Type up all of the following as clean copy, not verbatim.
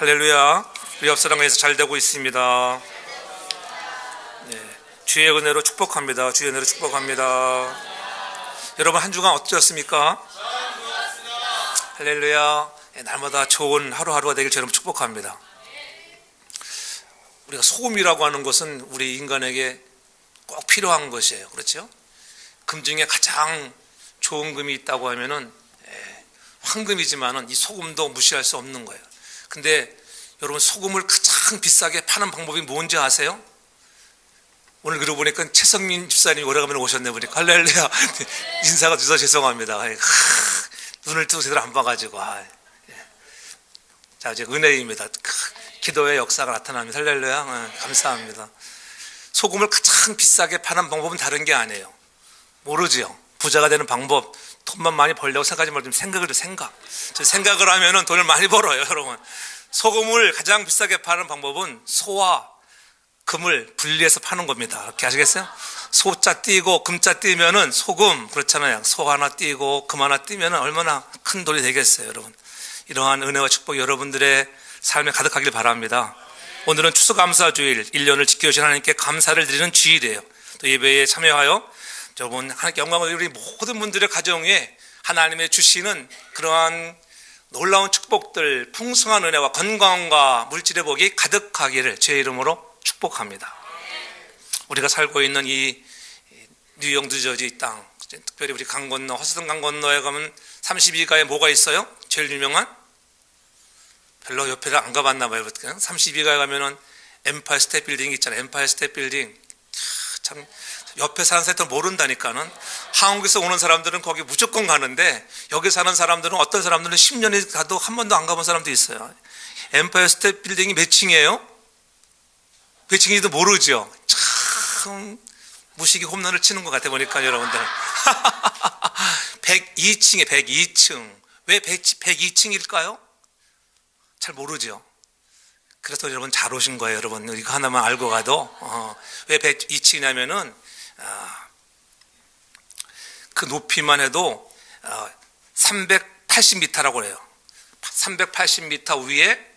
할렐루야. 우리 옆사람에서 잘 되고 있습니다. 네, 주의 은혜로 축복합니다. 주의 은혜로 축복합니다. 여러분 한 주간 어떠셨습니까? 할렐루야. 네, 날마다 좋은 하루하루가 되길 저는 축복합니다. 우리가 소금이라고 하는 것은 우리 인간에게 꼭 필요한 것이에요. 그렇죠? 금 중에 가장 좋은 금이 있다고 하면은 황금이지만은 이 소금도 무시할 수 없는 거예요. 근데 여러분 소금을 가장 비싸게 파는 방법이 뭔지 아세요? 오늘 그러고 보니까 최성민 집사님이 오래간만에 오셨네 보니까 할렐루야. 인사가 늦어서 죄송합니다. 눈을 뜨고 제대로 안 봐가지고. 자, 이제 은혜입니다. 기도의 역사가 나타납니다. 할렐루야. 감사합니다. 소금을 가장 비싸게 파는 방법은 다른 게 아니에요. 모르지요. 부자가 되는 방법, 돈만 많이 벌려고 생각하지 말고 생각을 하면은 돈을 많이 벌어요, 여러분. 소금을 가장 비싸게 파는 방법은 소와 금을 분리해서 파는 겁니다. 이렇게 아시겠어요? 소자 띄고 금자 띄면은 소금, 그렇잖아요. 소 하나 띄고 금 하나 띄면은 얼마나 큰 돈이 되겠어요, 여러분. 이러한 은혜와 축복이 여러분들의 삶에 가득하길 바랍니다. 오늘은 추수감사주일, 1년을 지켜주신 하나님께 감사를 드리는 주일이에요. 또 예배에 참여하여 여러분 하나님께 영광을 우리 모든 분들의 가정에 하나님의 주시는 그러한 놀라운 축복들, 풍성한 은혜와 건강과 물질의 복이 가득하기를 제 이름으로 축복합니다. 우리가 살고 있는 이 뉴욕 뉴저지 땅, 특별히 우리 강 건너 허스든 강 건너에 가면 32가에 뭐가 있어요? 제일 유명한? 별로 옆에를 안 가봤나 봐요. 32가에 가면은 엠파이어 스테이트 빌딩 있잖아요. 엠파이어 스테이트 빌딩. 참 옆에 사는 사람들은 모른다니까는. 한국에서 오는 사람들은 거기 무조건 가는데 여기 사는 사람들은 어떤 사람들은 10년이 가도 한 번도 안 가본 사람도 있어요. 엠파이어 스테이트 빌딩이 몇 층이에요? 몇 층인지도 모르죠. 참 무식이 홈런을 치는 것 같아 보니까 여러분들. 102층에 102층. 왜 102층일까요? 잘 모르죠. 그래서 여러분 잘 오신 거예요. 여러분 이거 하나만 알고 가도 왜 102층이냐면은 그 높이만 해도 380m라고 해요. 380m 위에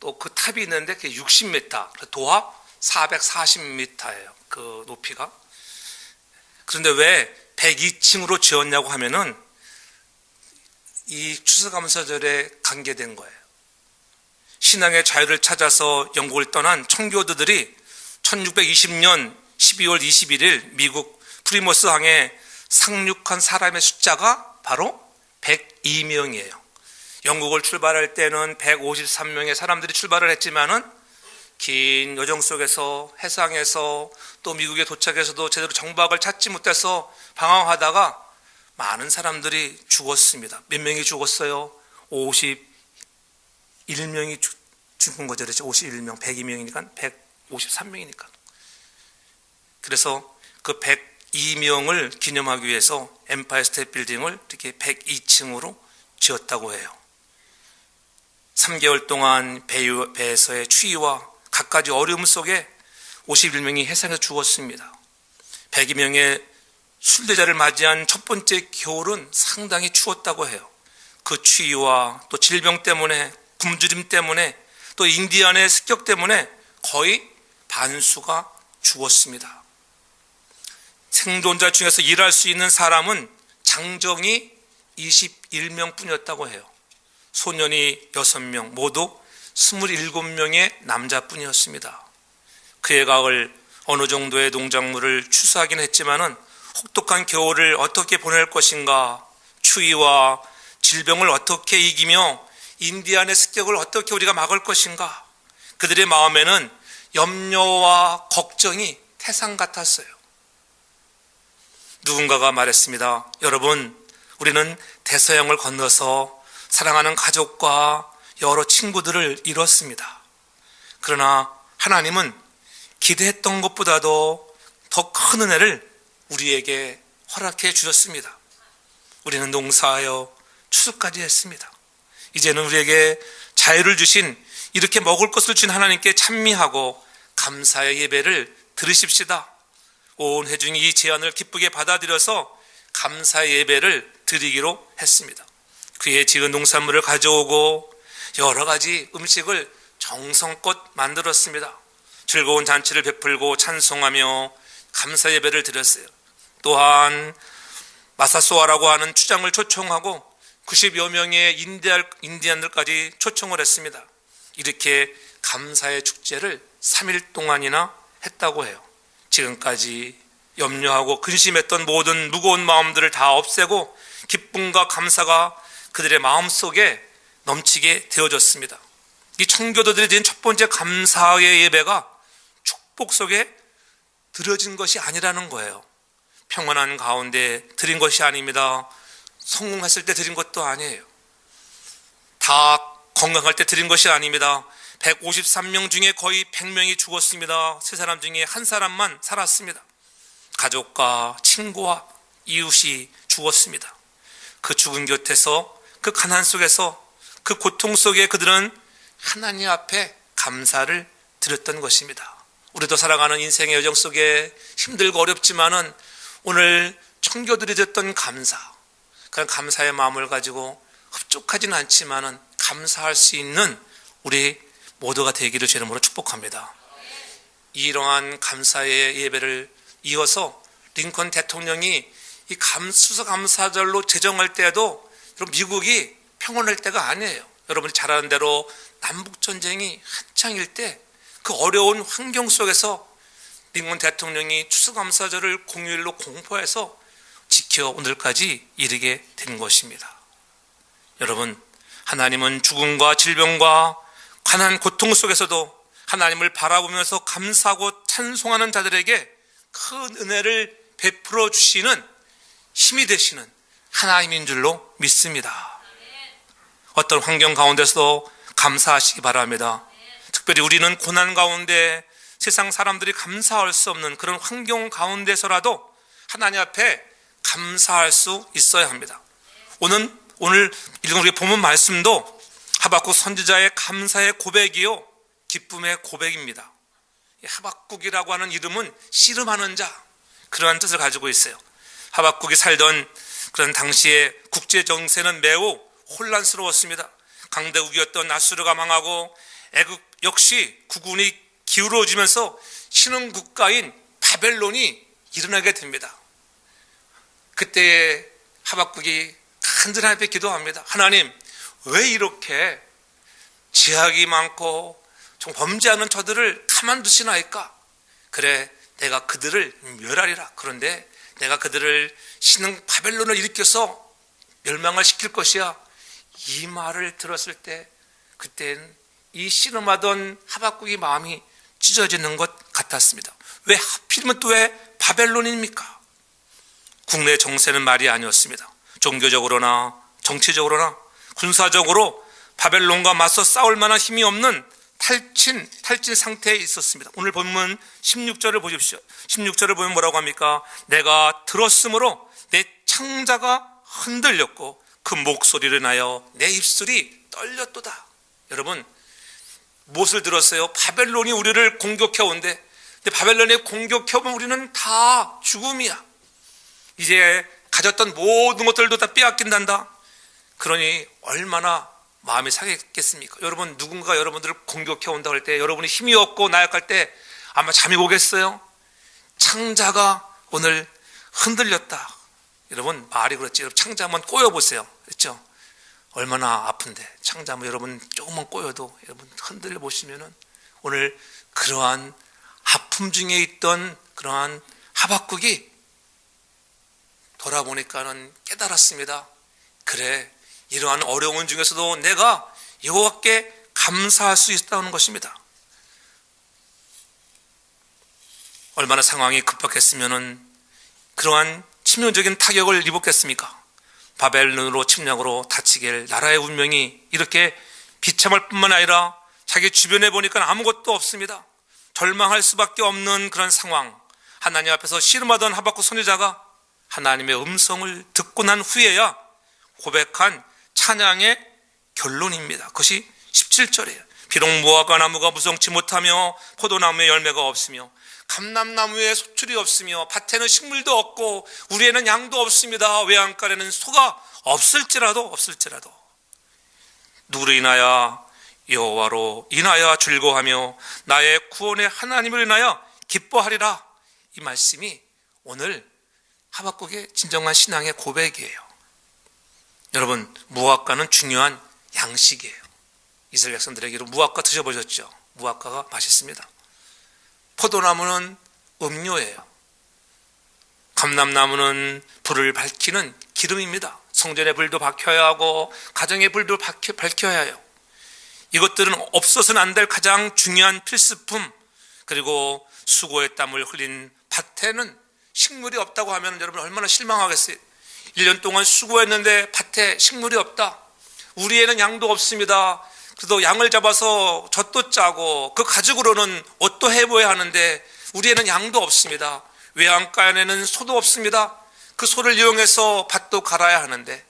또 그 탑이 있는데 그게 60m, 도합 440m예요. 그 높이가. 그런데 왜 102층으로 지었냐고 하면은 이 추수감사절에 관계된 거예요. 신앙의 자유를 찾아서 영국을 떠난 청교도들이 1620년 12월 21일 미국 프리머스 항에 상륙한 사람의 숫자가 바로 102명이에요. 영국을 출발할 때는 153명의 사람들이 출발을 했지만은 긴 여정 속에서 해상에서 또 미국에 도착해서도 제대로 정박을 찾지 못해서 방황하다가 많은 사람들이 죽었습니다. 몇 명이 죽었어요? 51명이 죽은 거죠. 그렇죠? 51명, 102명이니까 153명이니까. 그래서 그 102명을 기념하기 위해서 엠파이어 스테이트 빌딩을 이렇게 102층으로 지었다고 해요. 3개월 동안 배에서의 추위와 갖가지 어려움 속에 51명이 해상에서 죽었습니다. 102명의 순례자를 맞이한 첫 번째 겨울은 상당히 추웠다고 해요. 그 추위와 또 질병 때문에, 굶주림 때문에, 또 인디안의 습격 때문에 거의 반수가 죽었습니다. 생존자 중에서 일할 수 있는 사람은 장정이 21명 뿐이었다고 해요. 소년이 6명, 모두 27명의 남자뿐이었습니다. 그해 가을 어느 정도의 농작물을 추수하긴 했지만은 혹독한 겨울을 어떻게 보낼 것인가, 추위와 질병을 어떻게 이기며 인디안의 습격을 어떻게 우리가 막을 것인가, 그들의 마음에는 염려와 걱정이 태산 같았어요. 누군가가 말했습니다. 여러분, 우리는 대서양을 건너서 사랑하는 가족과 여러 친구들을 잃었습니다. 그러나 하나님은 기대했던 것보다도 더 큰 은혜를 우리에게 허락해 주셨습니다. 우리는 농사하여 추수까지 했습니다. 이제는 우리에게 자유를 주신, 이렇게 먹을 것을 준 하나님께 찬미하고 감사의 예배를 드리십시다. 온 회중이 이 제안을 기쁘게 받아들여서 감사의 예배를 드리기로 했습니다. 그의 지은 농산물을 가져오고 여러 가지 음식을 정성껏 만들었습니다. 즐거운 잔치를 베풀고 찬송하며 감사 예배를 드렸어요. 또한 마사소아라고 하는 추장을 초청하고 90여 명의 인디안들까지 초청을 했습니다. 이렇게 감사의 축제를 3일 동안이나 했다고 해요. 지금까지 염려하고 근심했던 모든 무거운 마음들을 다 없애고 기쁨과 감사가 그들의 마음속에 넘치게 되어졌습니다. 이 청교도들이 드린 첫 번째 감사의 예배가 축복 속에 드려진 것이 아니라는 거예요. 평안한 가운데 드린 것이 아닙니다. 성공했을 때 드린 것도 아니에요. 다 건강할 때 드린 것이 아닙니다. 153명 중에 거의 100명이 죽었습니다. 세 사람 중에 한 사람만 살았습니다. 가족과 친구와 이웃이 죽었습니다. 그 죽은 곁에서, 그 가난 속에서, 그 고통 속에 그들은 하나님 앞에 감사를 드렸던 것입니다. 우리도 살아가는 인생의 여정 속에 힘들고 어렵지만은 오늘 청교들이 드렸던 감사, 그런 감사의 마음을 가지고 흡족하지는 않지만은 감사할 수 있는 우리 모두가 되기를 주의 이름으로 축복합니다. 이러한 감사의 예배를 이어서 링컨 대통령이 이 수사감사절로 제정할 때에도 미국이 평온할 때가 아니에요. 여러분이 잘 아는 대로 남북전쟁이 한창일 때 그 어려운 환경 속에서 링컨 대통령이 추수감사절을 공휴일로 공포해서 지켜 오늘까지 이르게 된 것입니다. 여러분, 하나님은 죽음과 질병과 가난 고통 속에서도 하나님을 바라보면서 감사하고 찬송하는 자들에게 큰 은혜를 베풀어 주시는 힘이 되시는 하나님인 줄로 믿습니다. 어떤 환경 가운데서도 감사하시기 바랍니다. 특별히 우리는 고난 가운데 세상 사람들이 감사할 수 없는 그런 환경 가운데서라도 하나님 앞에 감사할 수 있어야 합니다. 오늘 읽은 우리 본문 말씀도 하박국 선지자의 감사의 고백이요, 기쁨의 고백입니다. 하박국이라고 하는 이름은 씨름하는 자, 그러한 뜻을 가지고 있어요. 하박국이 살던 그런 당시의 국제 정세는 매우 혼란스러웠습니다. 강대국이었던 아수르가 망하고 애국 역시 국운이 기울어지면서 신흥 국가인 바벨론이 일어나게 됩니다. 그때 하박국이 간절히 하나님 앞에 기도합니다. 하나님, 왜 이렇게 죄악이 많고 좀 범죄하는 저들을 가만두시나이까? 그래, 내가 그들을 멸하리라. 그런데 내가 그들을 신흥 바벨론을 일으켜서 멸망을 시킬 것이야. 이 말을 들었을 때 그때는 이 씨름하던 하박국의 마음이 찢어지는 것 같았습니다. 왜 하필이면 또 왜 바벨론입니까? 국내 정세는 말이 아니었습니다. 종교적으로나 정치적으로나 군사적으로 바벨론과 맞서 싸울 만한 힘이 없는 탈진 상태에 있었습니다. 오늘 본문 16절을 보십시오. 16절을 보면 뭐라고 합니까? 내가 들었으므로 내 창자가 흔들렸고 그 목소리를 나여 내 입술이 떨렸도다. 여러분, 무엇을 들었어요? 바벨론이 우리를 공격해 온대. 근데 바벨론이 공격해 오면 우리는 다 죽음이야. 이제 가졌던 모든 것들도 다 빼앗긴단다. 그러니 얼마나 마음이 상했겠습니까? 여러분, 누군가 여러분들을 공격해 온다고 할 때, 여러분이 힘이 없고 나약할 때 아마 잠이 오겠어요? 창자가 오늘 흔들렸다. 여러분, 말이 그렇지. 창자 한번 꼬여보세요. 그렇죠? 얼마나 아픈데 창자 한번 여러분 조금만 꼬여도 여러분 흔들려 보시면은 오늘 그러한 아픔 중에 있던 그러한 하박국이 돌아보니까는 깨달았습니다. 그래, 이러한 어려운 중에서도 내가 여호와께 감사할 수 있다는 것입니다. 얼마나 상황이 급박했으면은 그러한 치명적인 타격을 입었겠습니까? 바벨론으로 침략으로 다치게 나라의 운명이 이렇게 비참할 뿐만 아니라 자기 주변에 보니까 아무것도 없습니다. 절망할 수밖에 없는 그런 상황. 하나님 앞에서 씨름하던 하박국 선지자가 하나님의 음성을 듣고 난 후에야 고백한 찬양의 결론입니다. 그것이 17절이에요. 비록 무화과 나무가 무성치 못하며 포도나무에 열매가 없으며 감람나무에 소출이 없으며 밭에는 식물도 없고 우리에는 양도 없습니다. 외양간에는 소가 없을지라도 누구를 인하여? 여호와로 인하여 즐거워하며 나의 구원의 하나님을 인하여 기뻐하리라. 이 말씀이 오늘 하박국의 진정한 신앙의 고백이에요. 여러분, 무화과는 중요한 양식이에요. 이스라엘 백성들에게 무화과 드셔보셨죠? 무화과가 맛있습니다. 포도나무는 음료예요. 감람나무는 불을 밝히는 기름입니다. 성전의 불도 밝혀야 하고 가정의 불도 밝혀야 해요. 이것들은 없어서는 안 될 가장 중요한 필수품. 그리고 수고의 땀을 흘린 밭에는 식물이 없다고 하면 여러분 얼마나 실망하겠어요. 1년 동안 수고했는데 밭에 식물이 없다. 우리에는 양도 없습니다. 그래도 양을 잡아서 젖도 짜고 그 가죽으로는 옷도 해보야 하는데 우리에는 양도 없습니다. 외양간에는 소도 없습니다. 그 소를 이용해서 밭도 갈아야 하는데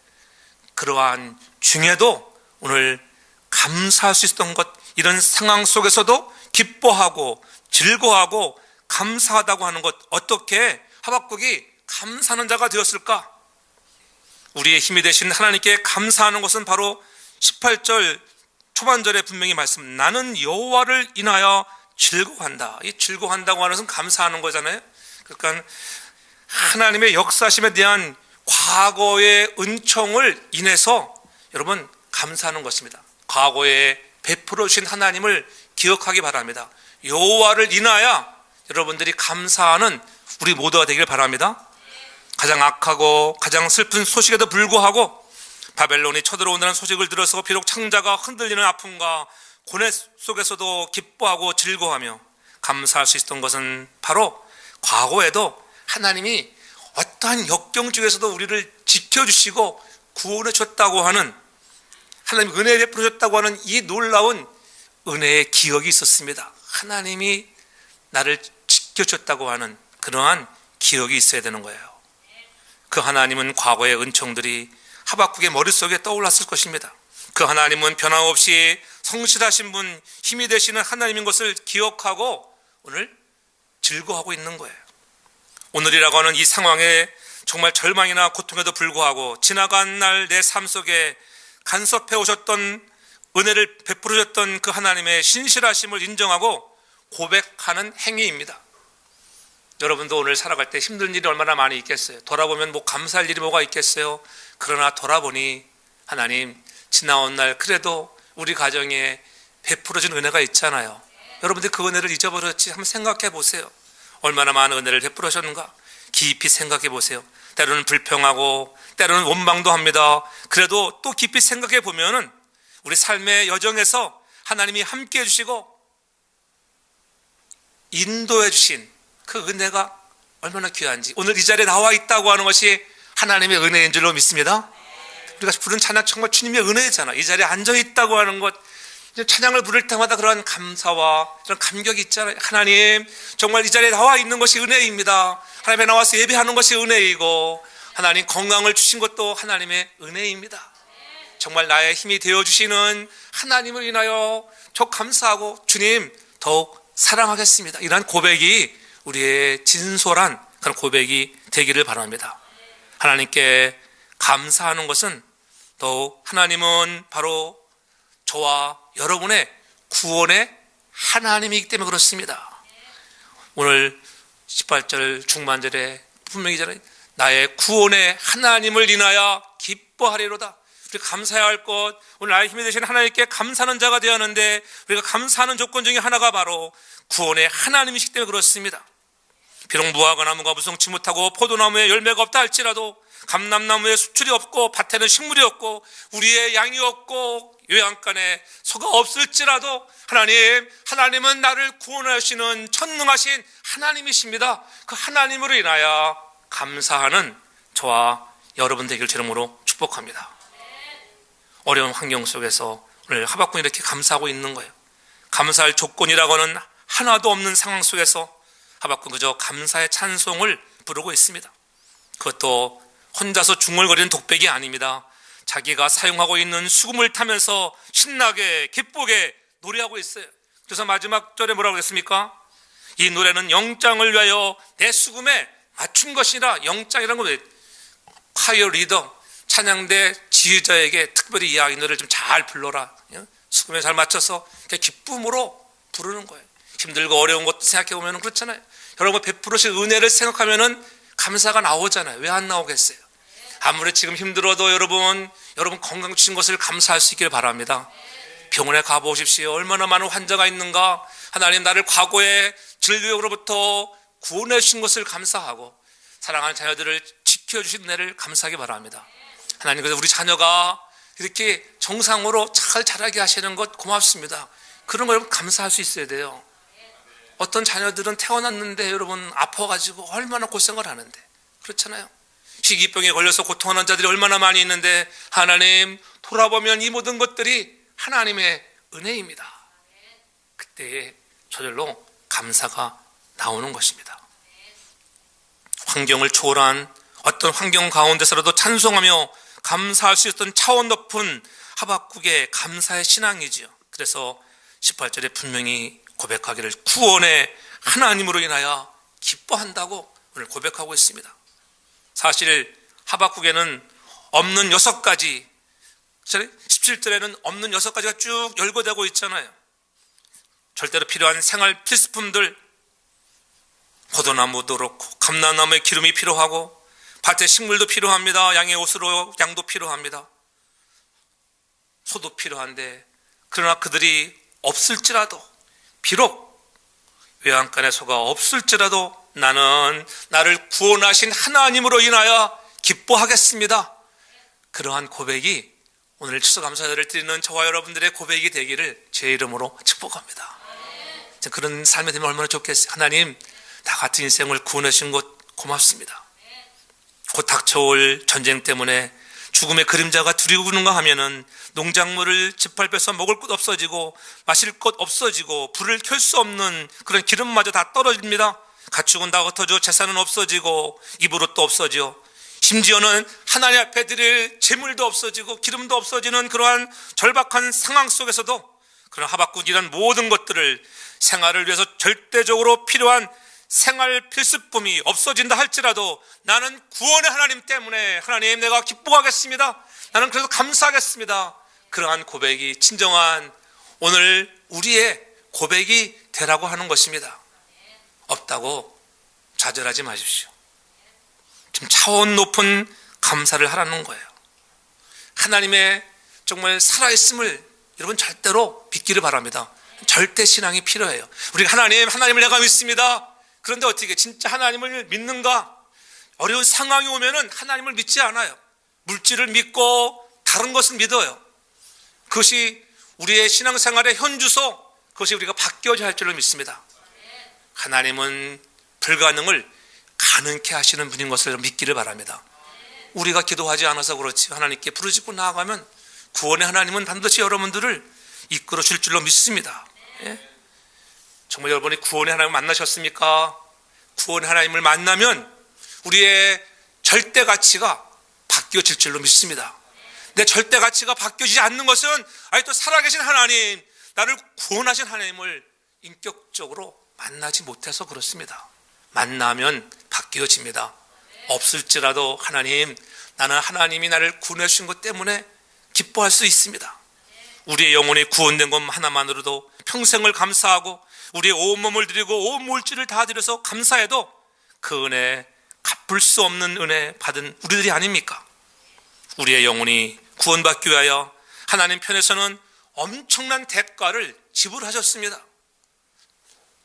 그러한 중에도 오늘 감사할 수 있었던 것, 이런 상황 속에서도 기뻐하고 즐거워하고 감사하다고 하는 것, 어떻게 하박국이 감사하는 자가 되었을까? 우리의 힘이 되신 하나님께 감사하는 것은 바로 18절 초반절에 분명히 말씀, 나는 여호와를 인하여 즐거워한다. 이 즐거워한다고 하는 것은 감사하는 거잖아요. 그러니까 하나님의 역사심에 대한 과거의 은총을 인해서 여러분 감사하는 것입니다. 과거에 베풀어 주신 하나님을 기억하기 바랍니다. 여호와를 인하여 여러분들이 감사하는 우리 모두가 되길 바랍니다. 가장 악하고 가장 슬픈 소식에도 불구하고 바벨론이 쳐들어온다는 소식을 들어서 비록 창자가 흔들리는 아픔과 고뇌 속에서도 기뻐하고 즐거워하며 감사할 수 있었던 것은 바로 과거에도 하나님이 어떠한 역경 중에서도 우리를 지켜주시고 구원해 줬다고 하는, 하나님 은혜 베풀어 줬다고 하는 이 놀라운 은혜의 기억이 있었습니다. 하나님이 나를 지켜줬다고 하는 그러한 기억이 있어야 되는 거예요. 그 하나님은 과거의 은총들이 하박국의 머릿속에 떠올랐을 것입니다. 그 하나님은 변함없이 성실하신 분, 힘이 되시는 하나님인 것을 기억하고 오늘 즐거워하고 있는 거예요. 오늘이라고 하는 이 상황에 정말 절망이나 고통에도 불구하고 지나간 날 내 삶 속에 간섭해 오셨던, 은혜를 베풀어 줬던 그 하나님의 신실하심을 인정하고 고백하는 행위입니다. 여러분도 오늘 살아갈 때 힘든 일이 얼마나 많이 있겠어요. 돌아보면 뭐 감사할 일이 뭐가 있겠어요. 그러나 돌아보니 하나님 지나온 날 그래도 우리 가정에 베풀어준 은혜가 있잖아요. 여러분들 그 은혜를 잊어버렸지 한번 생각해 보세요. 얼마나 많은 은혜를 베풀어 줬는가 깊이 생각해 보세요. 때로는 불평하고 때로는 원망도 합니다. 그래도 또 깊이 생각해 보면은 우리 삶의 여정에서 하나님이 함께 해주시고 인도해 주신 그 은혜가 얼마나 귀한지, 오늘 이 자리에 나와 있다고 하는 것이 하나님의 은혜인 줄로 믿습니다. 우리가 부른 찬양 정말 주님의 은혜잖아. 이 자리에 앉아 있다고 하는 것, 찬양을 부를 때마다 그런 감사와 그런 감격이 있잖아요. 하나님 정말 이 자리에 나와 있는 것이 은혜입니다. 하나님에 나와서 예배하는 것이 은혜이고 하나님 건강을 주신 것도 하나님의 은혜입니다. 정말 나의 힘이 되어주시는 하나님을 인하여 저 감사하고 주님 더욱 사랑하겠습니다. 이러한 고백이 우리의 진솔한 그런 고백이 되기를 바랍니다. 하나님께 감사하는 것은 더욱 하나님은 바로 저와 여러분의 구원의 하나님이기 때문에 그렇습니다. 오늘 18절 중반절에 분명히 나의 구원의 하나님을 인하여 기뻐하리로다. 우리가 감사해야 할 것, 오늘 나의 힘이 되신 하나님께 감사하는 자가 되었는데 우리가 감사하는 조건 중에 하나가 바로 구원의 하나님이시기 때문에 그렇습니다. 비록 무화과 나무가 무성치 못하고 포도나무에 열매가 없다 할지라도 감람나무에 수출이 없고 밭에는 식물이 없고 우리의 양이 없고 요양간에 소가 없을지라도 하나님은 나를 구원하시는 전능하신 하나님이십니다. 그 하나님으로 인하여 감사하는 저와 여러분 되길 주름으로 축복합니다. 어려운 환경 속에서 오늘 하박국이 이렇게 감사하고 있는 거예요. 감사할 조건이라고는 하나도 없는 상황 속에서 하박국은 그저 감사의 찬송을 부르고 있습니다. 그것도 혼자서 중얼거리는 독백이 아닙니다. 자기가 사용하고 있는 수금을 타면서 신나게 기쁘게 노래하고 있어요. 그래서 마지막 절에 뭐라고 했습니까? 이 노래는 영장을 위하여 내 수금에 맞춘 것이라. 영장이라는 건 파이어 리더, 찬양대 지휘자에게 특별히 이 노래를 좀 잘 불러라, 수금에 잘 맞춰서 기쁨으로 부르는 거예요. 힘들고 어려운 것도 생각해 보면 그렇잖아요. 여러분 베풀으신 은혜를 생각하면은 감사가 나오잖아요. 왜 안 나오겠어요? 아무리 지금 힘들어도 여러분 건강 주신 것을 감사할 수 있기를 바랍니다. 병원에 가보십시오. 얼마나 많은 환자가 있는가. 하나님, 나를 과거의 질병으로부터 구원해 주신 것을 감사하고 사랑하는 자녀들을 지켜주신 은혜를 감사하기 바랍니다. 하나님, 그래서 우리 자녀가 이렇게 정상으로 잘 자라게 하시는 것 고맙습니다. 그런 걸 감사할 수 있어야 돼요. 어떤 자녀들은 태어났는데 여러분 아파가지고 얼마나 고생을 하는데, 그렇잖아요. 희귀병에 걸려서 고통하는 자들이 얼마나 많이 있는데, 하나님, 돌아보면 이 모든 것들이 하나님의 은혜입니다. 그때 저절로 감사가 나오는 것입니다. 환경을 초월한 어떤 환경 가운데서라도 찬송하며 감사할 수 있었던 차원 높은 하박국의 감사의 신앙이지요. 그래서 18절에 분명히 고백하기를 구원의 하나님으로 인하여 기뻐한다고 오늘 고백하고 있습니다. 사실 하박국에는 없는 6가지, 17절에는 없는 6가지가 쭉 열거되고 있잖아요. 절대로 필요한 생활 필수품들, 포도나무도 그렇고 감람나무의 기름이 필요하고 밭에 식물도 필요합니다. 양의 옷으로 양도 필요합니다. 소도 필요한데, 그러나 그들이 없을지라도, 비록 외양간에 소가 없을지라도 나는 나를 구원하신 하나님으로 인하여 기뻐하겠습니다. 그러한 고백이 오늘 추수감사절을 드리는 저와 여러분들의 고백이 되기를 제 이름으로 축복합니다. 그런 삶이 되면 얼마나 좋겠어요. 하나님, 나 같은 인생을 구원해 주신 것 고맙습니다. 곧 닥쳐올 전쟁 때문에 죽음의 그림자가 두려우는가 하면은 농작물을 짓밟혀서 먹을 것 없어지고 마실 것 없어지고 불을 켤 수 없는 그런 기름마저 다 떨어집니다. 가축은 다 흩어져 재산은 없어지고 입으로 또 없어지요. 심지어는 하나님 앞에 드릴 재물도 없어지고 기름도 없어지는 그러한 절박한 상황 속에서도 그런 하박국이란 모든 것들을 생활을 위해서 절대적으로 필요한 생활 필수품이 없어진다 할지라도 나는 구원의 하나님 때문에 하나님 내가 기뻐하겠습니다. 나는 그래서 감사하겠습니다. 그러한 고백이 진정한 오늘 우리의 고백이 되라고 하는 것입니다. 없다고 좌절하지 마십시오. 좀 차원 높은 감사를 하라는 거예요. 하나님의 정말 살아있음을 여러분 절대로 믿기를 바랍니다. 절대 신앙이 필요해요. 우리가 하나님을 내가 믿습니다. 그런데 어떻게 진짜 하나님을 믿는가? 어려운 상황이 오면은 하나님을 믿지 않아요. 물질을 믿고 다른 것을 믿어요. 그것이 우리의 신앙생활의 현주소, 그것이 우리가 바뀌어야 할 줄로 믿습니다. 하나님은 불가능을 가능케 하시는 분인 것을 믿기를 바랍니다. 우리가 기도하지 않아서 그렇지 하나님께 부르짖고 나아가면 구원의 하나님은 반드시 여러분들을 이끌어 줄 줄로 믿습니다. 예? 정말 여러분이 구원의 하나님을 만나셨습니까? 구원의 하나님을 만나면 우리의 절대 가치가 바뀌어질 줄로 믿습니다. 내 절대 가치가 바뀌어지지 않는 것은 아직도 살아계신 하나님, 나를 구원하신 하나님을 인격적으로 만나지 못해서 그렇습니다. 만나면 바뀌어집니다. 없을지라도 하나님, 나는 하나님이 나를 구원해 주신 것 때문에 기뻐할 수 있습니다. 우리의 영혼이 구원된 것 하나만으로도 평생을 감사하고 우리의 온몸을 드리고 온 물질을 다 드려서 감사해도 그 은혜, 갚을 수 없는 은혜 받은 우리들이 아닙니까? 우리의 영혼이 구원받기 위하여 하나님 편에서는 엄청난 대가를 지불하셨습니다.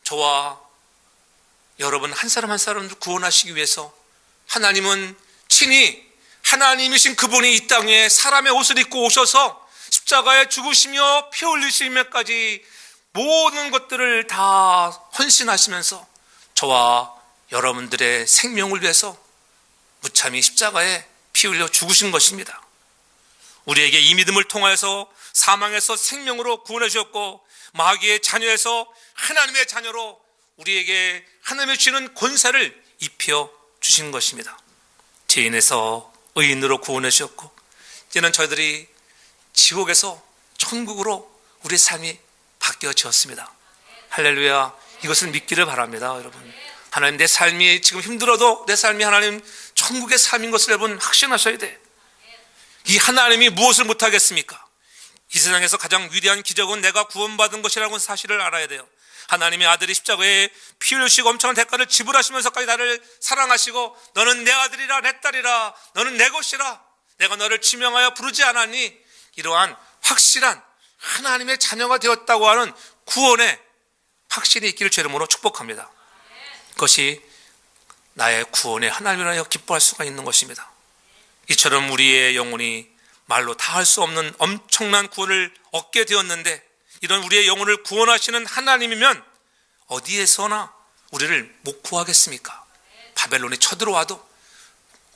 저와 여러분 한 사람 한 사람을 구원하시기 위해서 하나님은 친히 하나님이신 그분이 이 땅에 사람의 옷을 입고 오셔서 십자가에 죽으시며 피 흘리시면까지 모든 것들을 다 헌신하시면서 저와 여러분들의 생명을 위해서 무참히 십자가에 피 흘려 죽으신 것입니다. 우리에게 이 믿음을 통하여서 사망에서 생명으로 구원해 주셨고 마귀의 자녀에서 하나님의 자녀로 우리에게 하나님의 주시는 권세를 입혀 주신 것입니다. 죄인에서 의인으로 구원해 주셨고 이제는 저희들이 지옥에서 천국으로 우리의 삶이 바뀌어졌습니다. 할렐루야. 이것을 믿기를 바랍니다. 여러분, 하나님, 내 삶이 지금 힘들어도 내 삶이 하나님 천국의 삶인 것을 여러분 확신하셔야 돼. 이 하나님이 무엇을 못하겠습니까? 이 세상에서 가장 위대한 기적은 내가 구원받은 것이라는 사실을 알아야 돼요. 하나님의 아들이 십자가에 피 흘리시고 엄청난 대가를 지불하시면서까지 나를 사랑하시고 너는 내 아들이라 내 딸이라 너는 내 것이라 내가 너를 지명하여 부르지 않았니? 이러한 확실한 하나님의 자녀가 되었다고 하는 구원의 확신이 있기를 주 이름으로 축복합니다. 그것이 나의 구원의 하나님이라 기뻐할 수가 있는 것입니다. 이처럼 우리의 영혼이 말로 다 할 수 없는 엄청난 구원을 얻게 되었는데 이런 우리의 영혼을 구원하시는 하나님이면 어디에서나 우리를 못 구하겠습니까? 바벨론이 쳐들어와도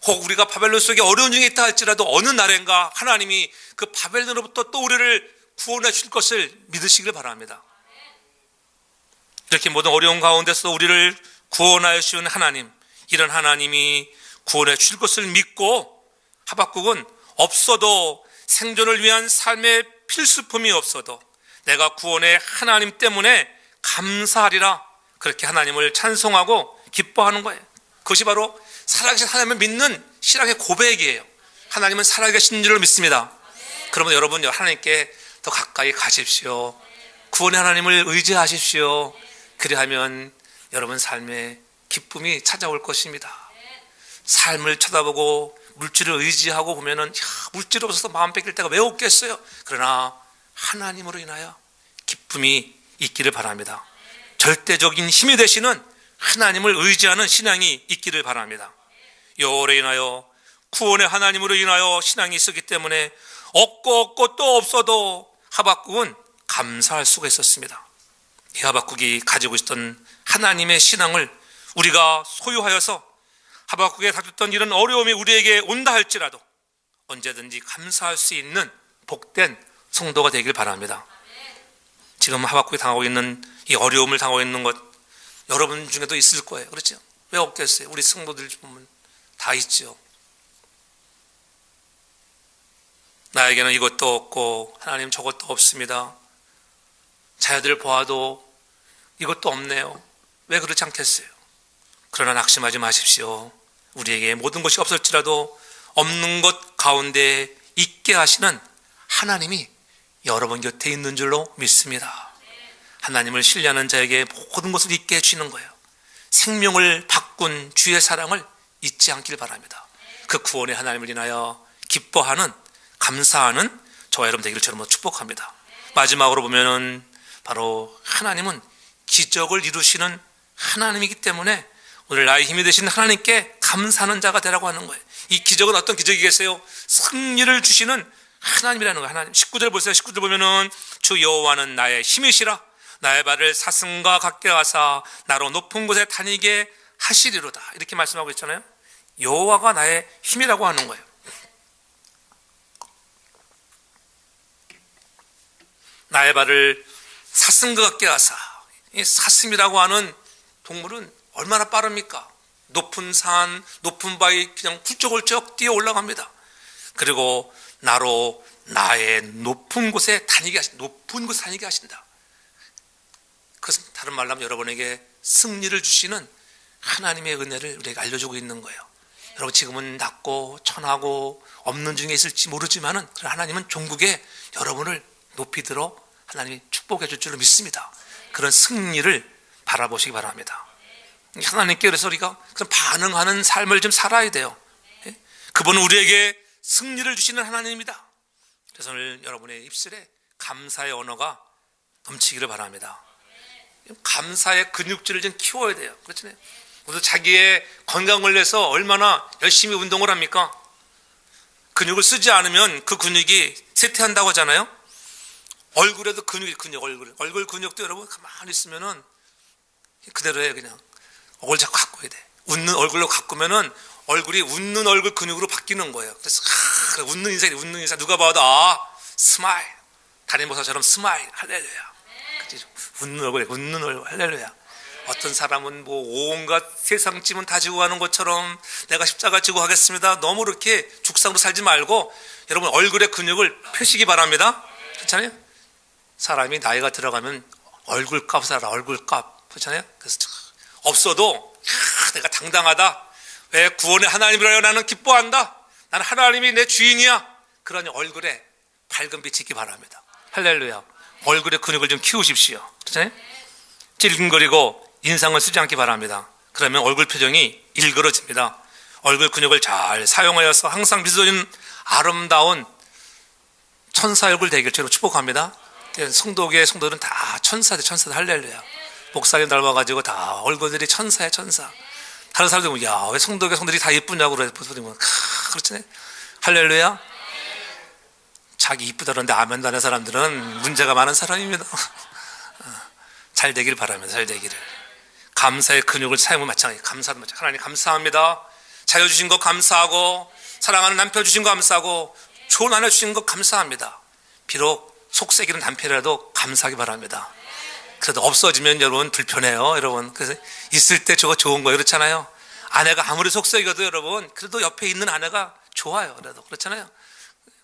혹 우리가 바벨론 속에 어려운 중에 있다 할지라도 어느 날인가 하나님이 그 바벨론으로부터 또 우리를 구원해 줄 것을 믿으시길 바랍니다. 이렇게 모든 어려운 가운데서 우리를 구원하여 주신 하나님, 이런 하나님이 구원해 줄 것을 믿고 하박국은 없어도 생존을 위한 삶의 필수품이 없어도 내가 구원의 하나님 때문에 감사하리라 그렇게 하나님을 찬송하고 기뻐하는 거예요. 그것이 바로 살아계신 하나님을 믿는 신앙의 고백이에요. 하나님은 살아계신 줄로 믿습니다. 그러면 여러분 하나님께 더 가까이 가십시오. 구원의 하나님을 의지하십시오. 그리하면 여러분 삶에 기쁨이 찾아올 것입니다. 삶을 쳐다보고 물질을 의지하고 보면은 물질 없어서 마음 뺏길 때가 왜 없겠어요? 그러나 하나님으로 인하여 기쁨이 있기를 바랍니다. 절대적인 힘이 되시는 하나님을 의지하는 신앙이 있기를 바랍니다. 여호와로 인하여 구원의 하나님으로 인하여 신앙이 있었기 때문에 없고 또 없어도 하박국은 감사할 수가 있었습니다. 이 하박국이 가지고 있었던 하나님의 신앙을 우리가 소유하여서 하박국에 닥쳤던 이런 어려움이 우리에게 온다 할지라도 언제든지 감사할 수 있는 복된 성도가 되길 바랍니다. 지금 하박국이 당하고 있는 이 어려움을 당하고 있는 것 여러분 중에도 있을 거예요. 그렇죠? 왜 없겠어요? 우리 성도들 보면 다 있죠. 나에게는 이것도 없고 하나님 저것도 없습니다. 자녀들 보아도 이것도 없네요. 왜 그렇지 않겠어요? 그러나 낙심하지 마십시오. 우리에게 모든 것이 없을지라도 없는 것 가운데 있게 하시는 하나님이 여러분 곁에 있는 줄로 믿습니다. 하나님을 신뢰하는 자에게 모든 것을 잊게 해주시는 거예요. 생명을 바꾼 주의 사랑을 잊지 않길 바랍니다. 그 구원의 하나님을 인하여 기뻐하는 감사하는 저와 여러분 되기를 저는 축복합니다. 마지막으로 보면은 바로 하나님은 기적을 이루시는 하나님이기 때문에 오늘 나의 힘이 되신 하나님께 감사하는 자가 되라고 하는 거예요. 이 기적은 어떤 기적이겠어요? 승리를 주시는 하나님이라는 거예요. 하나님. 19절 보세요. 19절 보면은 주 여호와는 나의 힘이시라 나의 발을 사슴과 같게 하사 나로 높은 곳에 다니게 하시리로다 이렇게 말씀하고 있잖아요. 여호와가 나의 힘이라고 하는 거예요. 나의 발을 사슴과 같게 하사. 이 사슴이라고 하는 동물은 얼마나 빠릅니까? 높은 산, 높은 바위 그냥 훌쩍훌쩍 뛰어 올라갑니다. 그리고 나로 나의 높은 곳에 다니게 하신다. 그것은 다른 말로 하면 여러분에게 승리를 주시는 하나님의 은혜를 우리에게 알려주고 있는 거예요. 여러분 지금은 낮고 천하고 없는 중에 있을지 모르지만은 하나님은 종국에 여러분을 높이 들어 하나님이 축복해 줄 줄로 믿습니다. 그런 승리를 바라보시기 바랍니다. 하나님께 그래서 우리가 반응하는 삶을 좀 살아야 돼요. 그분은 우리에게 승리를 주시는 하나님입니다. 그래서 오늘 여러분의 입술에 감사의 언어가 넘치기를 바랍니다. 감사의 근육질을 좀 키워야 돼요. 그렇잖아요. 모두 자기의 건강을 위해서 얼마나 열심히 운동을 합니까? 근육을 쓰지 않으면 그 근육이 쇠퇴한다고 하잖아요. 얼굴에도 얼굴 근육도 여러분 가만히 있으면은 그대로 해요. 그냥 얼굴 자꾸 가꿔야 돼. 웃는 얼굴로 가꾸면은 얼굴이 웃는 얼굴 근육으로 바뀌는 거예요. 그래서 웃는 인상 누가 봐도 스마일 다림보사처럼 스마일 할렐루야. 웃는 얼굴 할렐루야. 어떤 사람은 온갖 세상 짐은 다 지고 가는 것처럼 내가 십자가 지고 가겠습니다. 너무 이렇게 죽상으로 살지 말고 여러분 얼굴의 근육을 펴시기 바랍니다. 그렇잖아요. 사람이 나이가 들어가면 얼굴값 살아. 얼굴값 그렇잖아요. 그래서 없어도 내가 당당하다. 왜 구원의 하나님이라요? 나는 기뻐한다. 나는 하나님이 내 주인이야. 그런 얼굴에 밝은 빛이 있기 바랍니다. 할렐루야. 얼굴의 근육을 좀 키우십시오. 그렇잖아요? 찔끔거리고 인상을 쓰지 않기 바랍니다. 그러면 얼굴 표정이 일그러집니다. 얼굴 근육을 잘 사용하여서 항상 빚어진 아름다운 천사 얼굴 되길 저로 축복합니다. 성도계의 성도들은 다 천사들 할렐루야. 목사님 닮아가지고 다 얼굴들이 천사야 천사. 다른 사람들은 보면 야왜 성도계 성들이 다 예쁘냐고 그러면 그렇잖아요. 할렐루야. 자기 이쁘다 그러는데 아멘도 안 하는 사람들은 문제가 많은 사람입니다. 잘 되길 바랍니다. 잘 되기를. 감사의 근육을 사용하면 마찬가지. 감사도 마찬가지. 하나님 감사합니다. 자녀 주신 거 감사하고 사랑하는 남편 주신 거 감사하고 좋은 아내 주신 거 감사합니다. 비록 속색이는 남편이라도 감사하기 바랍니다. 그래도 없어지면 여러분 불편해요. 여러분 그래서 있을 때 저거 좋은 거예요. 그렇잖아요. 아내가 아무리 속색이어도 여러분 그래도 옆에 있는 아내가 좋아요. 그래도 그렇잖아요.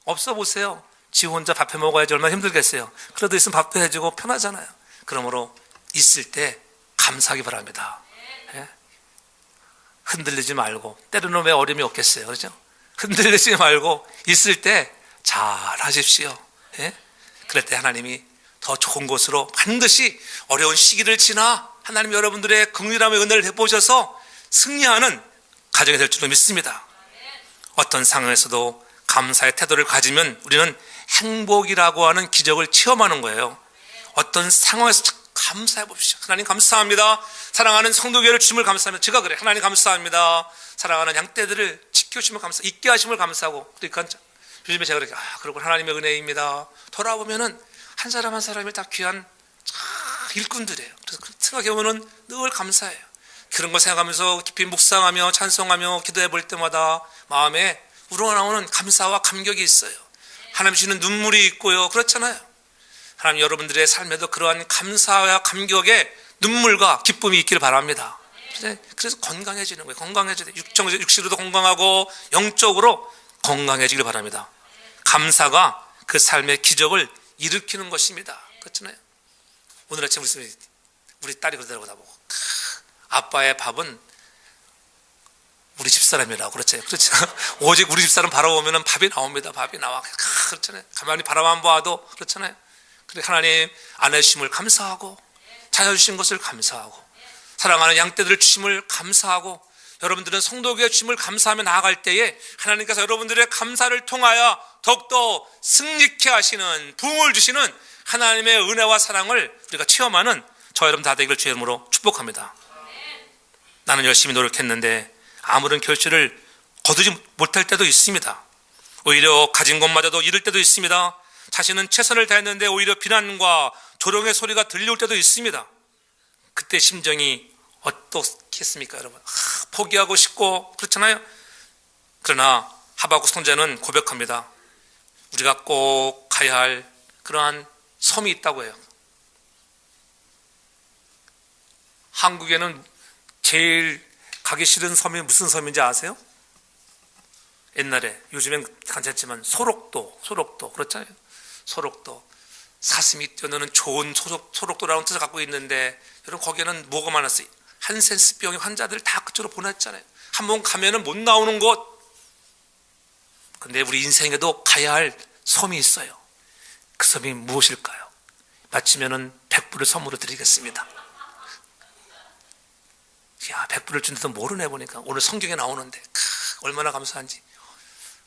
없어 보세요. 지 혼자 밥해 먹어야지 얼마나 힘들겠어요. 그래도 있으면 밥도 해주고 편하잖아요. 그러므로 있을 때 감사하기 바랍니다. 예? 흔들리지 말고 때로는 왜 어려움이 없겠어요. 그렇죠? 흔들리지 말고 있을 때 잘 하십시오. 예? 그럴 때 하나님이 더 좋은 곳으로 반드시 어려운 시기를 지나 하나님 여러분들의 긍휼함의 은혜를 해보셔서 승리하는 가정이 될 줄로 믿습니다. 어떤 상황에서도 감사의 태도를 가지면 우리는 행복이라고 하는 기적을 체험하는 거예요. 어떤 상황에서 감사해 봅시다. 하나님 감사합니다. 사랑하는 성도교회를 주심을 감사합니다. 제가 그래. 하나님 감사합니다. 사랑하는 양떼들을 지켜주심을 감사, 있게 하심을 감사하고. 그러니까 요즘에 제가 그렇게 그러고 하나님의 은혜입니다. 돌아보면은 한 사람 한 사람이 다 귀한 일꾼들이에요. 그래서 생각해 보면은 늘 감사해요. 그런 거 생각하면서 깊이 묵상하며 찬송하며 기도해 볼 때마다 마음에 우러나오는 감사와 감격이 있어요. 하나님 주시는 눈물이 있고요. 그렇잖아요. 하나님 여러분들의 삶에도 그러한 감사와 감격의 눈물과 기쁨이 있기를 바랍니다. 그래서 건강해지는 거예요. 건강해지는 육신으로도 건강하고 영적으로 건강해지길 바랍니다. 감사가 그 삶의 기적을 일으키는 것입니다. 그렇잖아요. 오늘 아침 우리 딸이 그러더라고 나보고 아빠의 밥은 우리 집사람이라고. 그렇죠. 그렇죠. 오직 우리 집사람 바라보면 밥이 나옵니다. 밥이 나와. 그렇잖아요. 가만히 바라만 봐도 그렇잖아요. 그래 하나님 아내 주심을 감사하고 자녀 주신 것을 감사하고 사랑하는 양떼들 주심을 감사하고 여러분들은 성도교회 주심을 감사하며 나아갈 때에 하나님께서 여러분들의 감사를 통하여 더욱더 승리케 하시는 부흥을 주시는 하나님의 은혜와 사랑을 우리가 체험하는 저 여러분 다 되기를 주의 이름으로 축복합니다. 나는 열심히 노력했는데 아무런 결실을 거두지 못할 때도 있습니다. 오히려 가진 것마저도 잃을 때도 있습니다. 자신은 최선을 다했는데 오히려 비난과 조롱의 소리가 들려올 때도 있습니다. 그때 심정이 어떻겠습니까 여러분? 포기하고 싶고 그렇잖아요. 그러나 하박국 선지자는 고백합니다. 우리가 꼭 가야 할 그러한 섬이 있다고 해요. 한국에는 제일 가기 싫은 섬이 무슨 섬인지 아세요? 옛날에 요즘엔 괜찮지만 소록도 그렇잖아요. 소록도 사슴이 뛰어노는 좋은 소록도라는 뜻을 갖고 있는데 여러분 거기에는 뭐가 많았어요? 한센스병의 환자들 다 그쪽으로 보냈잖아요. 한번 가면은 못 나오는 곳. 근데 우리 인생에도 가야 할 섬이 있어요. 그 섬이 무엇일까요? 마치면은 100불을 선물로 드리겠습니다. 야, 100불을 준데도 모르네 보니까 오늘 성경에 나오는데 얼마나 감사한지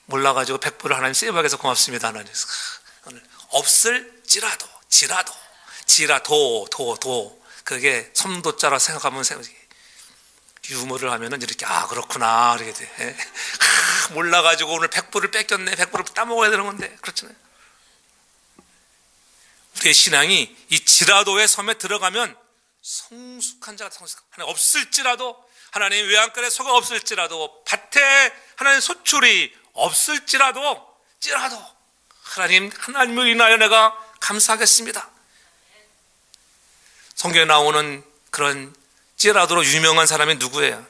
몰라가지고 100불을 하나님 세이브하게 해서 고맙습니다. 하나님 오늘 없을지라도 지라도 그게 섬도자라 생각하면 유머를 하면은 이렇게 그렇구나 이렇게 돼. 몰라가지고 오늘 100불을 뺏겼네. 100불을 따먹어야 되는 건데 그렇잖아요. 우리의 신앙이 이 지라도의 섬에 들어가면 성숙한 자가 성숙한 하나님 없을지라도 하나님 외양간에 소가 없을지라도 밭에 하나님 소출이 없을지라도 하나님을 인하여 내가 감사하겠습니다. 성경에 나오는 그런 찌라도로 유명한 사람이 누구예요?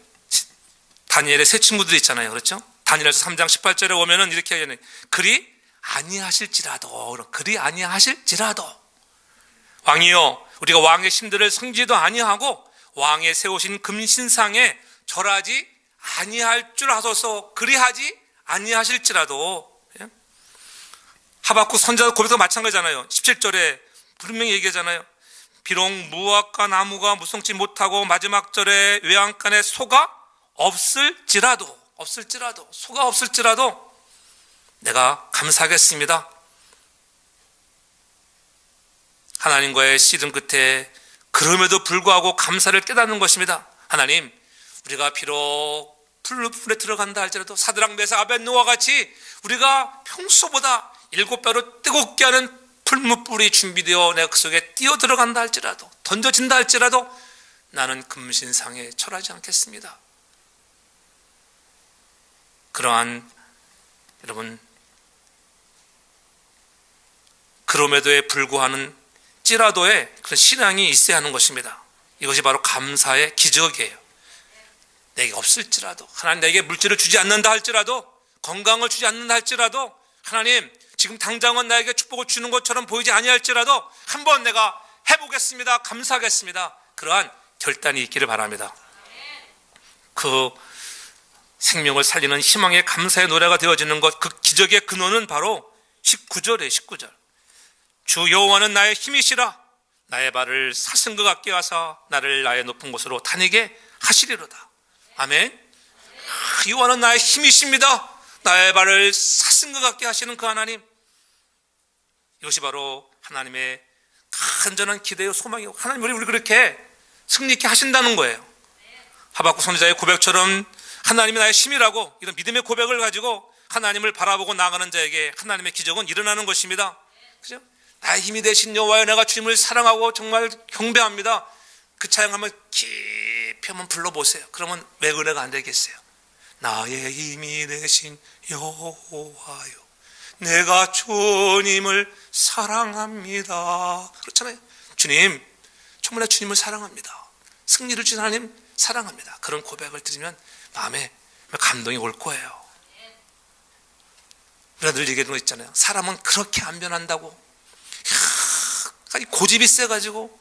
다니엘의 세 친구들이 있잖아요. 그렇죠? 다니엘서 3장 18절에 오면은 이렇게 하잖아요. 그리 아니하실지라도 왕이여 우리가 왕의 신들을 섬기지도 아니하고 왕의 세우신 금신상에 절하지 아니할 줄 아소서. 그리하지 아니하실지라도 하박국 선지자 고백도 마찬가지잖아요. 17절에 분명히 얘기하잖아요. 비록 무화과 나무가 무성치 못하고 마지막 절에 외양간에 소가 없을지라도 소가 없을지라도 내가 감사하겠습니다. 하나님과의 씨름 끝에 그럼에도 불구하고 감사를 깨닫는 것입니다. 하나님, 우리가 비록 풀에 들어간다 할지라도 사드락 메삭 아벳노와 같이 우리가 평소보다 7배로 뜨겁게 하는 풀무불이 준비되어 내 그 속에 뛰어 들어간다 할지라도, 던져진다 할지라도 나는 금신상에 절하지 않겠습니다. 그러한 여러분, 그럼에도에 불구하는 찌라도의 그런 신앙이 있어야 하는 것입니다. 이것이 바로 감사의 기적이에요. 내게 없을지라도, 하나님 내게 물질을 주지 않는다 할지라도, 건강을 주지 않는다 할지라도, 하나님 지금 당장은 나에게 축복을 주는 것처럼 보이지 아니할지라도 한번 내가 해보겠습니다, 감사하겠습니다. 그러한 결단이 있기를 바랍니다. 그 생명을 살리는 희망의 감사의 노래가 되어지는 것, 그 기적의 근원은 바로 19절이에요. 19절. 주 여호와는 나의 힘이시라. 나의 발을 사슴과 같게 하사 나를 나의 높은 곳으로 다니게 하시리로다. 아멘. 여호와는 나의 힘이십니다. 나의 발을 사슴과 같게 하시는 그 하나님, 이것이 바로 하나님의 간절한 기대요, 소망이고, 하나님 우리 그렇게 승리 있게 하신다는 거예요. 하박국 선지자의 고백처럼 하나님이 나의 힘이라고 이런 믿음의 고백을 가지고 하나님을 바라보고 나아가는 자에게 하나님의 기적은 일어나는 것입니다. 그죠? 나의 힘이 되신 여호와여, 내가 주님을 사랑하고 정말 경배합니다. 그 찬양 한번 깊이 한번 불러보세요. 그러면 왜 은혜가 안 되겠어요? 나의 힘이 되신 여호와여, 내가 주님을 사랑합니다. 그렇잖아요. 주님, 정말 주님을 사랑합니다. 승리를 주신 하나님 사랑합니다. 그런 고백을 드리면 마음에 감동이 올 거예요. 우리가 늘 얘기하는 거 있잖아요. 사람은 그렇게 안 변한다고. 고집이 세가지고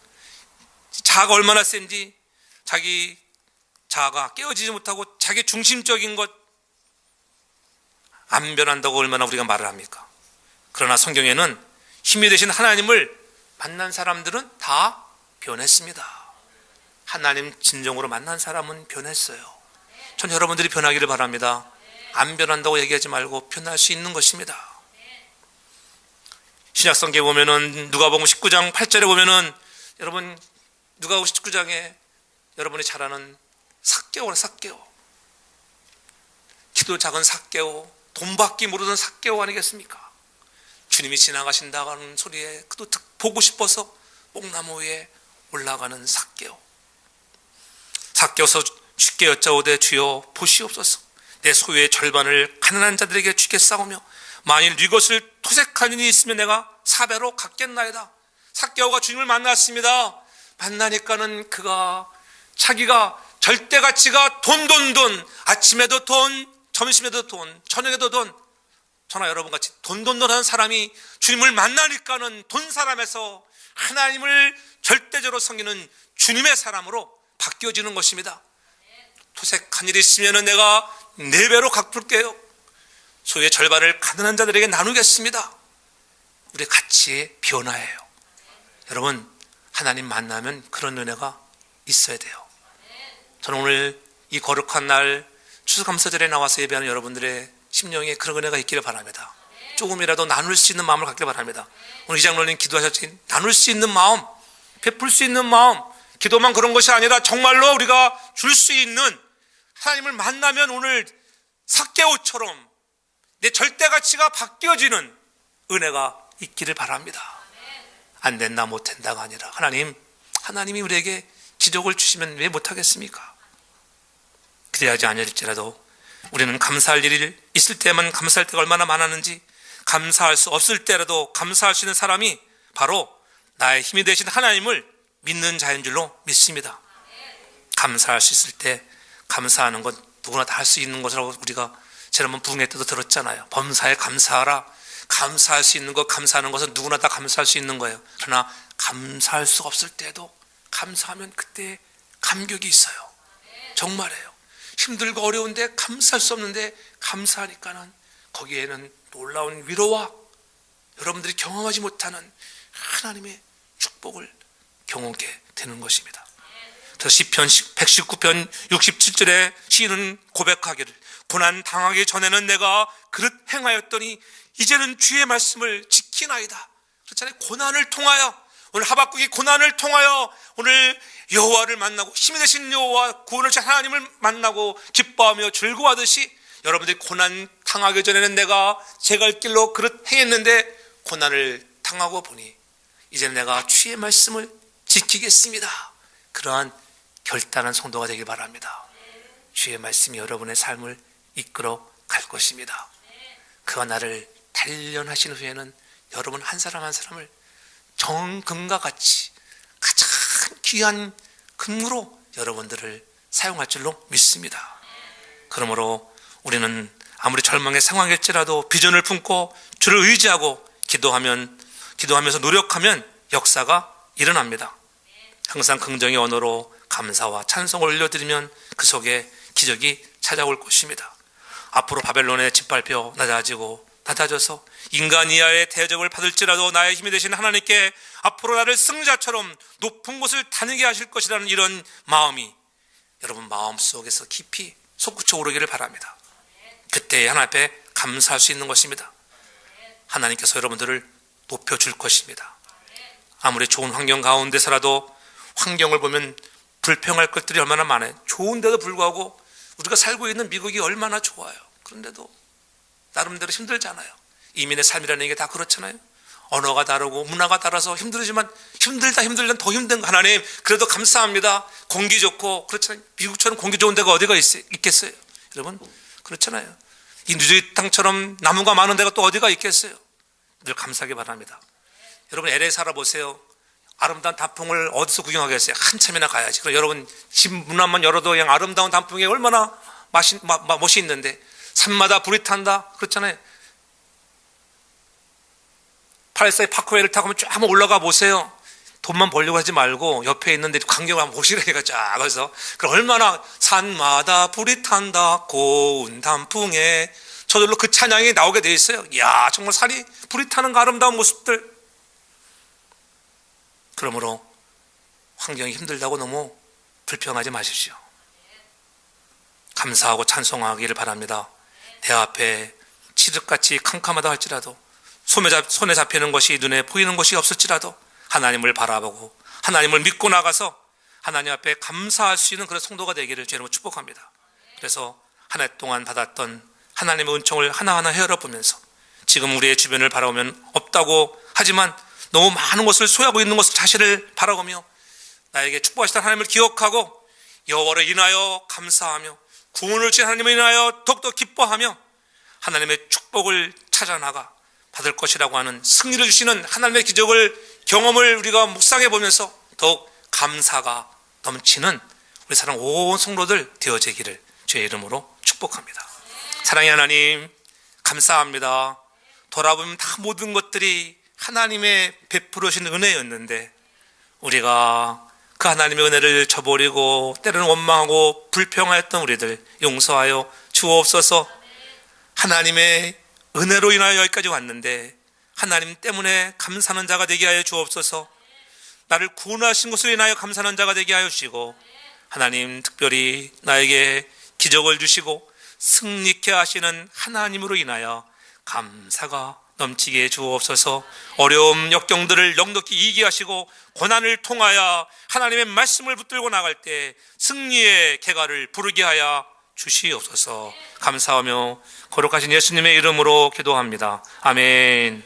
자아가 얼마나 센지, 자기 자아가 깨어지지 못하고 자기 중심적인 것 안 변한다고 얼마나 우리가 말을 합니까? 그러나 성경에는 힘이 되신 하나님을 만난 사람들은 다 변했습니다. 하나님 진정으로 만난 사람은 변했어요. 전 여러분들이 변하기를 바랍니다. 안 변한다고 얘기하지 말고 변할 수 있는 것입니다. 신약성경에 보면은 누가복음 19장 8절에 보면은 여러분, 누가복음 19장에 여러분이 잘 아는 삭개오라, 삭개오. 키도 작은 삭개오, 돈 받기 모르던 삭개오 아니겠습니까? 주님이 지나가신다는 소리에 그도 보고 싶어서 뽕나무 위에 올라가는 삭개오. 삭개오서 주께 여짜오되 주여 보시옵소서. 내 소유의 절반을 가난한 자들에게 주겠사오며 만일 네 것을 토색한 일이 있으면 내가 4배로 갚겠나이다. 삭개오가 주님을 만났습니다. 만나니까는 그가 자기가 절대 가치가 돈, 아침에도 돈, 점심에도 돈, 저녁에도 돈, 저나 여러분 같이 돈 하는 사람이 주님을 만나니까는 돈 사람에서 하나님을 절대적으로 섬기는 주님의 사람으로 바뀌어지는 것입니다. 토색한 일이 있으면 내가 4배로 갚을게요. 소유의 절반을 가난한 자들에게 나누겠습니다. 우리 같이 변화해요. 여러분, 하나님 만나면 그런 은혜가 있어야 돼요. 저는 오늘 이 거룩한 날 추수감사절에 나와서 예배하는 여러분들의 심령에 그런 은혜가 있기를 바랍니다. 조금이라도 나눌 수 있는 마음을 갖기를 바랍니다. 오늘 이장로님 기도하셨지, 나눌 수 있는 마음, 베풀 수 있는 마음, 기도만 그런 것이 아니라 정말로 우리가 줄 수 있는, 하나님을 만나면 오늘 삭개오처럼 내 절대 가치가 바뀌어지는 은혜가 있기를 바랍니다. 안 된다 못된다가 아니라 하나님이 우리에게 기적을 주시면 왜 못하겠습니까? 그래야지 아니할지라도 우리는 감사할 일이 있을 때만 감사할 때가 얼마나 많았는지, 감사할 수 없을 때라도 감사할 수 있는 사람이 바로 나의 힘이 되신 하나님을 믿는 자인 줄로 믿습니다. 감사할 수 있을 때 감사하는 것 누구나 다 할 수 있는 것이라고 우리가 지난번 부흥회 때도 들었잖아요. 범사에 감사하라. 감사할 수 있는 것, 감사하는 것은 누구나 다 감사할 수 있는 거예요. 그러나 감사할 수 없을 때도 감사하면 그때 감격이 있어요. 정말이에요. 힘들고 어려운데 감사할 수 없는데 감사하니까는 거기에는 놀라운 위로와 여러분들이 경험하지 못하는 하나님의 축복을 경험하게 되는 것입니다. 그래서 시편 119편 67절에 시인은 고백하기를 고난 당하기 전에는 내가 그릇 행하였더니 이제는 주의 말씀을 지키나이다. 그렇잖아요. 고난을 통하여, 오늘 하박국이 고난을 통하여 오늘 여호와를 만나고 힘이 되신 여호와 구원을 주신 하나님을 만나고 기뻐하며 즐거워하듯이 여러분들이 고난 당하기 전에는 내가 제 갈 길로 그릇 행했는데 고난을 당하고 보니 이제는 내가 주의 말씀을 지키겠습니다. 그러한 결단한 성도가 되길 바랍니다. 주의 말씀이 여러분의 삶을 이끌어 갈 것입니다. 그가 나를 단련하신 후에는 여러분 한 사람 한 사람을 정금과 같이 가장 귀한 금으로 여러분들을 사용할 줄로 믿습니다. 그러므로 우리는 아무리 절망의 상황일지라도 비전을 품고 주를 의지하고 기도하면서 노력하면 역사가 일어납니다. 항상 긍정의 언어로 감사와 찬송을 올려드리면 그 속에 기적이 찾아올 것입니다. 앞으로 바벨론의 짓밟혀 낮아져서 인간 이하의 대접을 받을지라도 나의 힘이 되신 하나님께 앞으로 나를 승자처럼 높은 곳을 다니게 하실 것이라는 이런 마음이 여러분 마음속에서 깊이 솟구쳐 오르기를 바랍니다. 그때 하나님 앞에 감사할 수 있는 것입니다. 하나님께서 여러분들을 높여줄 것입니다. 아무리 좋은 환경 가운데서라도 환경을 보면 불평할 것들이 얼마나 많아요. 좋은데도 불구하고 우리가 살고 있는 미국이 얼마나 좋아요. 그런데도 나름대로 힘들잖아요. 이민의 삶이라는 게 다 그렇잖아요. 언어가 다르고 문화가 달라서 힘들지만 힘들면 더 힘든 거. 하나님 그래도 감사합니다. 공기 좋고 그렇잖아요. 미국처럼 공기 좋은 데가 어디가 있겠어요. 여러분 그렇잖아요. 이 뉴저지 땅처럼 나무가 많은 데가 또 어디가 있겠어요. 늘 감사하기 바랍니다. 여러분 LA 살아보세요. 아름다운 단풍을 어디서 구경하겠어요? 한참이나 가야지. 그럼 여러분 집 문 앞만 열어도 그냥 아름다운 단풍이 얼마나 멋이 있는데 산마다 불이 탄다 그렇잖아요. 팔사의 파크웨이를 타고 쫙 한번 올라가 보세요. 돈만 벌려고 하지 말고 옆에 있는데 광경을 한번 보시라니까 쫙. 그래서 그럼 얼마나 산마다 불이 탄다 고운 단풍에 저절로 그 찬양이 나오게 돼 있어요. 이야 정말 산이 불이 타는 그 아름다운 모습들. 그러므로 환경이 힘들다고 너무 불평하지 마십시오. 감사하고 찬송하기를 바랍니다. 내 앞에 칠흑같이 캄캄하다 할지라도 손에 잡히는 것이 눈에 보이는 것이 없을지라도 하나님을 바라보고 하나님을 믿고 나가서 하나님 앞에 감사할 수 있는 그런 성도가 되기를 주님으로 축복합니다. 그래서 한 해 동안 받았던 하나님의 은총을 하나하나 헤아려보면서 지금 우리의 주변을 바라보면 없다고 하지만 너무 많은 것을 소유하고 있는 것을 자신을 바라보며 나에게 축복하시던 하나님을 기억하고 여호와를 인하여 감사하며 구원을 주신 하나님을 인하여 더욱더 기뻐하며 하나님의 축복을 찾아나가 받을 것이라고 하는 승리를 주시는 하나님의 기적을 경험을 우리가 묵상해 보면서 더욱 감사가 넘치는 우리 사랑 온 성도들 되어지기를 주의 이름으로 축복합니다. 사랑의 하나님 감사합니다. 돌아보면 다 모든 것들이 하나님의 베풀으신 은혜였는데 우리가 그 하나님의 은혜를 저버리고 때로는 원망하고 불평하였던 우리들 용서하여 주옵소서. 하나님의 은혜로 인하여 여기까지 왔는데 하나님 때문에 감사하는 자가 되게 하여 주옵소서. 나를 구원하신 것으로 인하여 감사하는 자가 되게 하여 주시고 하나님 특별히 나에게 기적을 주시고 승리케 하시는 하나님으로 인하여 감사가 넘치게 해 주옵소서. 어려움 역경들을 넉넉히 이기게 하시고 고난을 통하여 하나님의 말씀을 붙들고 나갈 때 승리의 궤가를 부르게 하여 주시옵소서. 감사하며 거룩하신 예수님의 이름으로 기도합니다. 아멘.